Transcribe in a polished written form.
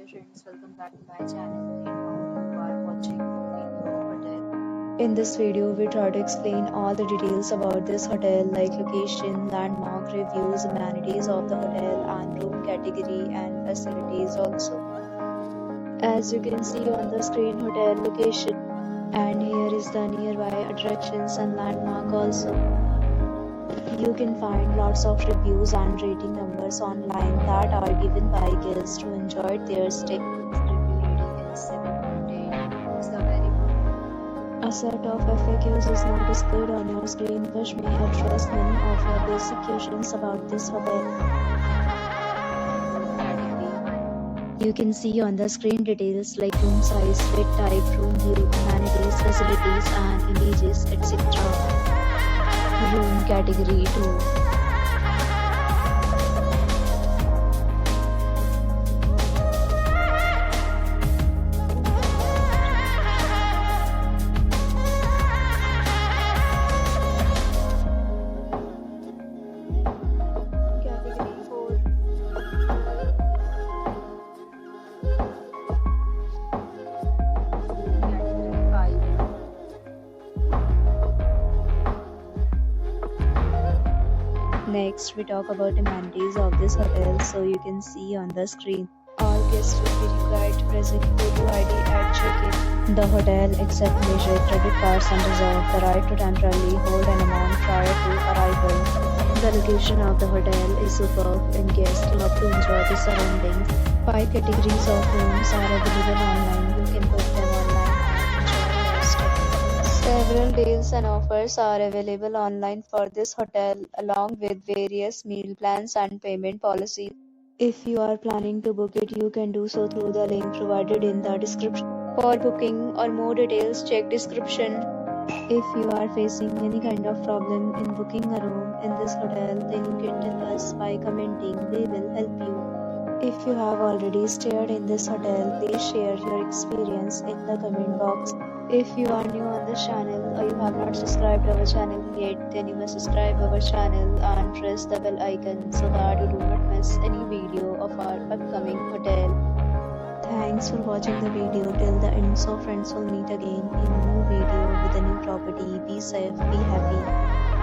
dear friends, welcome back to my channel. And now you are watching video hotel. In this video, we try to explain all the details about this hotel like location, landmark, reviews, amenities of the hotel and room category and facilities also. As you can see on the screen, hotel location, and here is the nearby attractions and landmark also. You can find lots of reviews and rating numbers online that are given by guests who enjoyed their stay. Review rating is 7.8. Is the very good. A set of FAQs is now displayed on your screen which may address many of your basic questions about this hotel. You can see on the screen details like room size, bed type, room view, amenities, facilities and images, etc. Room category 2. Category 4. Category 5. Next, we talk about amenities of this hotel, so you can see on the screen. All guests will be required to present photo ID at check-in. The hotel accepts major credit cards and reserves the right to temporarily hold an amount prior to arrival. The location of the hotel is superb and guests love to enjoy the surroundings. 5 categories of rooms are available online. You can book them online and enjoy your stay. Several deals and offers are available online for this hotel, along with various meal plans and payment policies. If you are planning to book it, you can do so through the link provided in the description. For booking or more details, check description. If you are facing any kind of problem in booking a room in this hotel, then you can tell us by commenting. We will help you. If you have already stayed in this hotel, please share your experience in the comment box. If you are new on this channel or you have not subscribed our channel yet, then you must subscribe our channel and press the bell icon so that you do not miss any video of our upcoming hotel. Thanks for watching the video till the end. So friends, will meet again in a new video with a new property. Be safe, be happy.